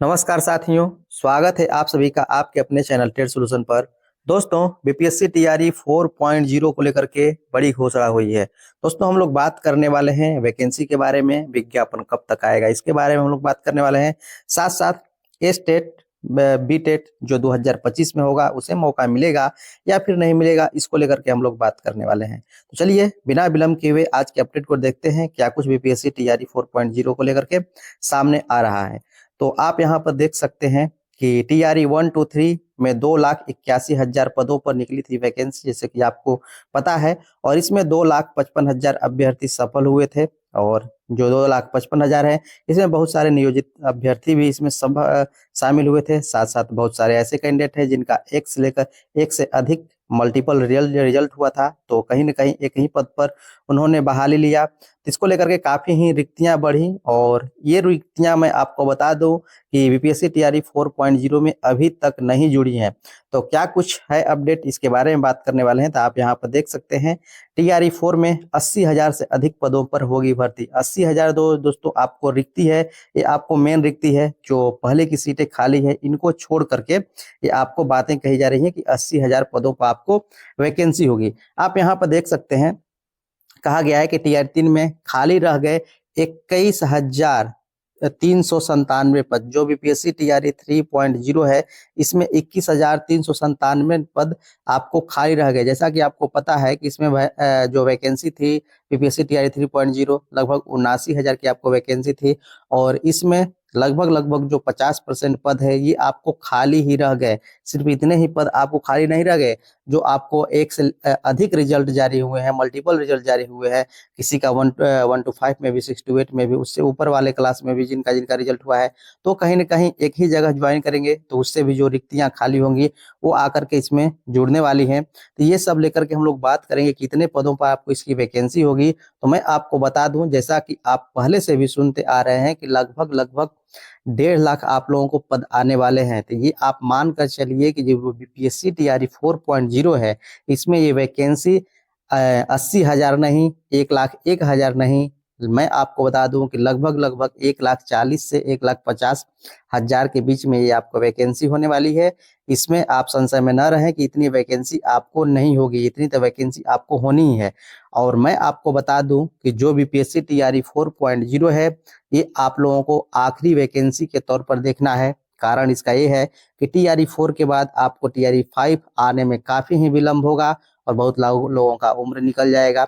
नमस्कार साथियों, स्वागत है आप सभी का आपके अपने चैनल ट्रेड सॉल्यूशन पर। दोस्तों, बीपीएससी टीआरई 4.0 को लेकर के बड़ी घोषणा हुई है। दोस्तों, हम लोग बात करने वाले हैं वैकेंसी के बारे में, विज्ञापन कब तक आएगा इसके बारे में हम लोग बात करने वाले हैं। साथ साथ ए स्टेट बी टेट जो 2025 में होगा उसे मौका मिलेगा या फिर नहीं मिलेगा, इसको लेकर के हम लोग बात करने वाले हैं। तो चलिए बिना विलंब किए हुए आज के अपडेट को देखते हैं, क्या कुछ बीपीएससी टीआरई 4.0 को लेकर के सामने आ रहा है। तो आप यहाँ पर देख सकते हैं कि टीआरई 123 में 2,81,000 पदों पर निकली थी वैकेंसी, जैसे कि आपको पता है। और इसमें 2,55,000 अभ्यर्थी सफल हुए थे और जो 2,55,000 है इसमें बहुत सारे नियोजित अभ्यर्थी भी इसमें सब शामिल हुए थे। साथ साथ बहुत सारे ऐसे कैंडिडेट हैं जिनका एक से लेकर एक से अधिक मल्टीपल रिजल्ट हुआ था, तो कहीं ना कहीं एक ही पद पर उन्होंने बहाली लिया। इसको लेकर के काफी ही रिक्तियां बढ़ी और ये रिक्तियां मैं आपको बता दूं कि बीपीएससी टीआरई 4.0 में अभी तक नहीं जुड़ी हैं। तो क्या कुछ है अपडेट, इसके बारे में बात करने वाले हैं। तो आप यहाँ पर देख सकते हैं टीआरई 4 में 80,000 से अधिक पदों पर होगी भर्ती। 80,000 दोस्तों आपको रिक्ति है, ये आपको मेन रिक्ति है। जो पहले की सीटें खाली है इनको छोड़ करके ये आपको बातें कही जा रही हैं कि 80,000 पदों पर आपको वैकेंसी होगी। आप यहाँ पर देख सकते हैं, कहा गया है कि टीआर 3 में खाली रह गए 21,397 पद। जो बीपीएससी टीआरई 3.0 है इसमें 21,397 पद आपको खाली रह गए। जैसा कि आपको पता है कि इसमें जो वैकेंसी थी बीपीएससी टीआरई 3.0 लगभग 79,000 की आपको वैकेंसी थी और इसमें लगभग जो 50% पद है ये आपको खाली ही रह गए। सिर्फ इतने ही पद आपको खाली नहीं रह गए, जो आपको एक से अधिक रिजल्ट जारी हुए हैं, मल्टीपल रिजल्ट जारी हुए हैं। किसी का 1 to 5 में भी, 6 to 8 में भी, उससे ऊपर वाले क्लास में भी जिनका जिनका रिजल्ट हुआ है, तो कहीं ना कहीं एक ही जगह ज्वाइन करेंगे तो उससे भी जो रिक्तियां खाली होंगी वो आकर के इसमें जुड़ने वाली हैं। तो ये सब लेकर के हम लोग बात करेंगे कितने पदों पर आपको इसकी वैकेंसी होगी। तो मैं आपको बता दूं, जैसा कि आप पहले से भी सुनते आ रहे हैं कि लगभग 1.5 लाख आप लोगों को पद आने वाले हैं। तो ये आप मान कर चलिए कि जो बीपीएससी टीआरई 4.0 है इसमें ये वैकेंसी 80,000 नहीं, 1,01,000 नहीं, मैं आपको बता दूं कि लगभग 1,40,000 से 1,50,000 के बीच में ये आपको वैकेंसी होने वाली है। इसमें आप संशय में न रहें कि इतनी वैकेंसी आपको नहीं होगी, इतनी तो वैकेंसी आपको होनी ही है। और मैं आपको बता दूं कि जो बीपीएससी टीआरई 4.0 है ये आप लोगों को आखिरी वैकेंसी के तौर पर देखना है। कारण इसका ये है कि टीआरई 4 के बाद आपको टीआरई 5 आने में काफी ही विलंब होगा और बहुत लोगों का उम्र निकल जाएगा।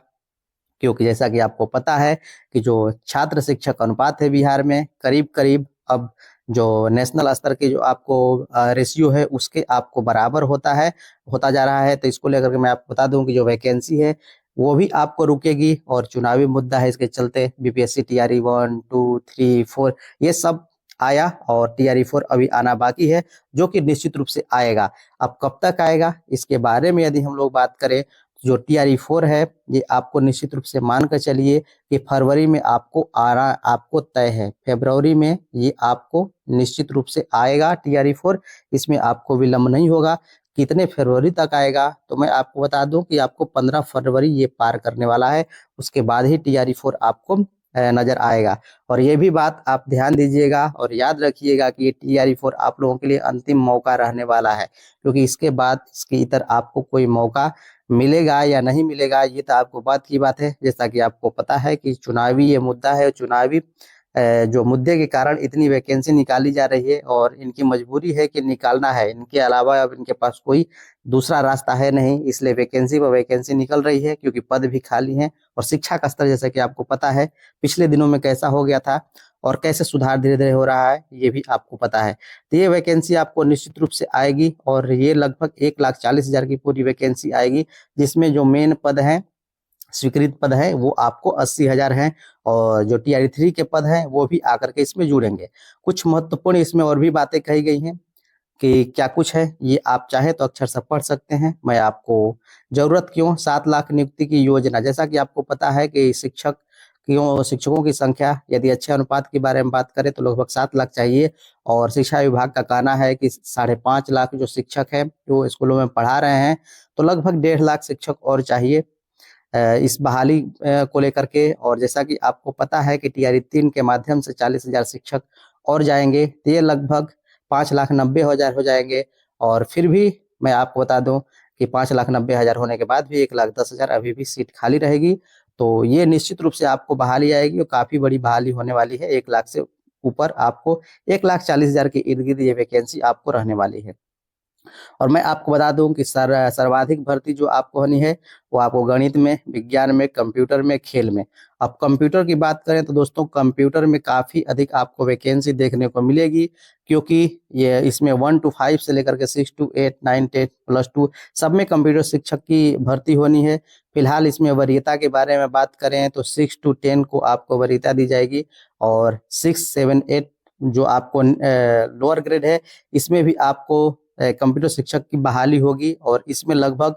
क्योंकि जैसा कि आपको पता है कि जो छात्र शिक्षक अनुपात है बिहार में करीब करीब अब जो नेशनल स्तर के जो आपको रेशियो है उसके आपको बराबर होता जा रहा है। तो इसको लेकर के मैं आपको बता दूं कि जो वैकेंसी है वो भी आपको रुकेगी और चुनावी मुद्दा है, इसके चलते बीपीएससी टीआरई 1, 2, 3, 4 ये सब आया और टीआरई 4 अभी आना बाकी है, जो कि निश्चित रूप से आएगा। अब कब तक आएगा इसके बारे में यदि हम लोग बात करें, जो टीआरई 4 है ये आपको निश्चित रूप से मान कर चलिए कि फरवरी में आपको तय है। फरवरी में ये आपको निश्चित रूप से आएगा टीआरई 4, इसमें आपको विलंब नहीं होगा। कितने फरवरी तक आएगा तो मैं आपको बता दूं कि आपको 15 फरवरी ये पार करने वाला है, उसके बाद ही टीआरई 4 आपको नजर आएगा। और ये भी बात आप ध्यान दीजिएगा और याद रखिएगा कि ये टीआरई 4 आप लोगों के लिए अंतिम मौका रहने वाला है, क्योंकि इसके बाद इसके इतर आपको कोई मौका मिलेगा या नहीं मिलेगा ये तो आपको बात की बात है। जैसा कि आपको पता है कि चुनावी ये मुद्दा है, चुनावी जो मुद्दे के कारण इतनी वैकेंसी निकाली जा रही है और इनकी मजबूरी है कि निकालना है, इनके अलावा अब इनके पास कोई दूसरा रास्ता है नहीं, इसलिए वैकेंसी पर वैकेंसी निकल रही है क्योंकि पद भी खाली हैं। और शिक्षा का स्तर जैसा कि आपको पता है पिछले दिनों में कैसा हो गया था और कैसे सुधार धीरे धीरे हो रहा है ये भी आपको पता है। तो ये वैकेंसी आपको निश्चित रूप से आएगी और ये लगभग 1,40,000 की पूरी वैकेंसी आएगी, जिसमें जो मेन पद हैं, स्वीकृत पद है, वो आपको 80,000 हैं और जो टीआरई 3 के पद हैं वो भी आकर के इसमें जुड़ेंगे। कुछ महत्वपूर्ण इसमें और भी बातें कही गई हैं कि क्या कुछ है, ये आप चाहे तो अक्षर से पढ़ सकते हैं। मैं आपको जरूरत क्यों 7 लाख नियुक्ति की योजना, जैसा कि आपको पता है कि शिक्षकों की संख्या यदि अच्छे अनुपात के बारे में बात करें तो लगभग 7 लाख चाहिए और शिक्षा विभाग का कहना है कि 5.5 लाख जो शिक्षक है जो स्कूलों में पढ़ा रहे हैं, तो लगभग 1.5 लाख शिक्षक और चाहिए इस बहाली को लेकर के। और जैसा कि आपको पता है कि टीआरई 3 के माध्यम से 40,000 शिक्षक और जाएंगे तो ये लगभग 5,90,000 हो जाएंगे। और फिर भी मैं आपको बता दूं कि 5,90,000 होने के बाद भी 1,10,000 अभी भी सीट खाली रहेगी। तो ये निश्चित रूप से आपको बहाली आएगी और काफ़ी बड़ी बहाली होने वाली है। 1,00,000 से ऊपर आपको 1,40,000 के इर्द गिर्द ये वैकेंसी आपको रहने वाली है। और मैं आपको बता दूं कि सर्वाधिक भर्ती जो आपको होनी है वो आपको गणित में, विज्ञान में, कंप्यूटर में, खेल में। अब कंप्यूटर की बात करें तो दोस्तों कंप्यूटर में काफ़ी अधिक आपको वैकेंसी देखने को मिलेगी, क्योंकि ये इसमें 1 to 5 से लेकर के 6 to 8, 9, 10, +2 सब में कंप्यूटर शिक्षक की भर्ती होनी है। फिलहाल इसमें वरीयता के बारे में बात करें तो 6 to 10 को आपको वरीयता दी जाएगी, और 6, 7, 8 जो आपको लोअर ग्रेड है इसमें भी आपको कंप्यूटर शिक्षक की बहाली होगी। और इसमें लगभग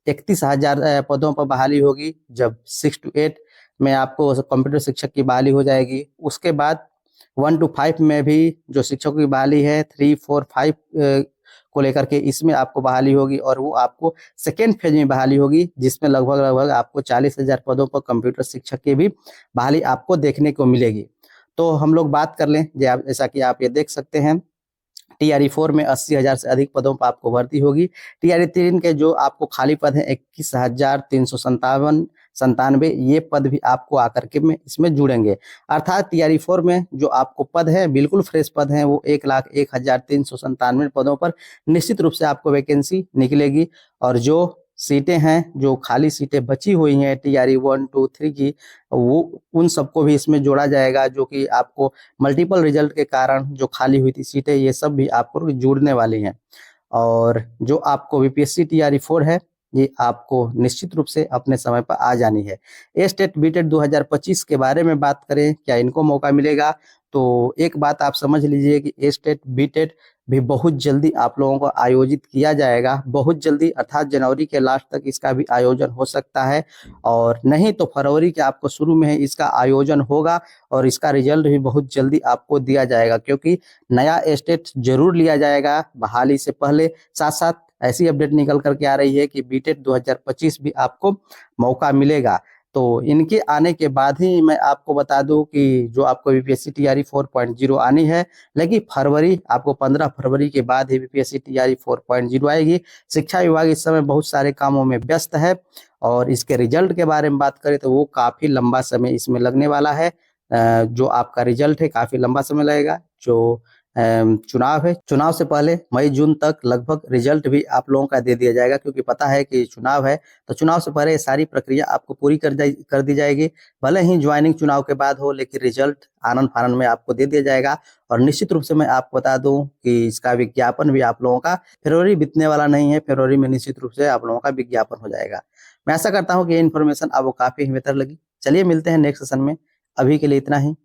31,000 पदों पर बहाली होगी। जब 6 to 8 में आपको कंप्यूटर शिक्षक की बहाली हो जाएगी, उसके बाद 1 to 5 में भी जो शिक्षकों की बहाली है 3, 4, 5 को लेकर के इसमें आपको बहाली होगी, और वो आपको सेकेंड फेज में बहाली होगी, जिसमें लगभग आपको 40,000 पदों पर कंप्यूटर शिक्षक की भी बहाली आपको देखने को मिलेगी। तो हम लोग बात कर लें, जैसा कि आप ये देख सकते हैं, TRE 4 में 80,000 से अधिक पदों पर आपको भर्ती होगी। TRE 3 के जो आपको खाली पद हैं 21,397 ये पद भी आपको आकर के में इसमें जुड़ेंगे। अर्थात TRE 4 में जो आपको पद है बिल्कुल फ्रेश पद हैं, वो 1,01,397 पदों पर निश्चित रूप से आपको वैकेंसी निकलेगी। और जो सीटें हैं, जो खाली सीटें बची हुई हैं TRE 1, 2, 3 की, वो उन सबको भी इसमें जोड़ा जाएगा, जो कि आपको मल्टीपल रिजल्ट के कारण जो खाली हुई थी सीटें, ये सब भी आपको जुड़ने वाली हैं। और जो आपको BPSC TRE 4 है, ये आपको निश्चित रूप से अपने समय पर आ जानी है। ए स्टेट बीटेट 2025 के बारे में बात करें, क्या इनको मौका मिलेगा? तो एक बात आप समझ लीजिए कि ए स्टेट बीटेट भी बहुत जल्दी आप लोगों को आयोजित किया जाएगा, बहुत जल्दी, अर्थात जनवरी के लास्ट तक इसका भी आयोजन हो सकता है, और नहीं तो फरवरी के आपको शुरू में ही इसका आयोजन होगा। और इसका रिजल्ट भी बहुत जल्दी आपको दिया जाएगा, क्योंकि नया स्टेट जरूर लिया जाएगा बहाली से पहले। साथ साथ ऐसी अपडेट निकल करके आ रही है कि बीटेट 2025 भी आपको मौका मिलेगा। तो इनके आने के बाद ही मैं आपको बता दूं कि जो आपको BPSC TRE 4.0 आनी है, लेकिन फरवरी, आपको 15 फरवरी के बाद ही BPSC TRE 4.0 आएगी। शिक्षा विभाग इस समय बहुत सारे कामों में व्यस्त है, और इसके रिजल्ट के बारे में बात करें तो वो काफ़ी लंबा समय इसमें लगने वाला है। जो आपका रिजल्ट है काफ़ी लंबा समय लगेगा। जो चुनाव है, चुनाव से पहले मई जून तक लगभग रिजल्ट भी आप लोगों का दे दिया जाएगा, क्योंकि पता है कि चुनाव है, तो चुनाव से पहले सारी प्रक्रिया आपको पूरी कर दी जाएगी। भले ही ज्वाइनिंग चुनाव के बाद हो, लेकिन रिजल्ट आनन फानन में आपको दे दिया जाएगा। और निश्चित रूप से मैं आपको बता दूं कि इसका विज्ञापन भी आप लोगों का फरवरी बीतने वाला नहीं है, फरवरी में निश्चित रूप से आप लोगों का विज्ञापन हो जाएगा। मैं आशा करता हूँ कि ये इन्फॉर्मेशन आपको काफ़ी बेहतर लगी। चलिए मिलते हैं नेक्स्ट सेशन में, अभी के लिए इतना ही।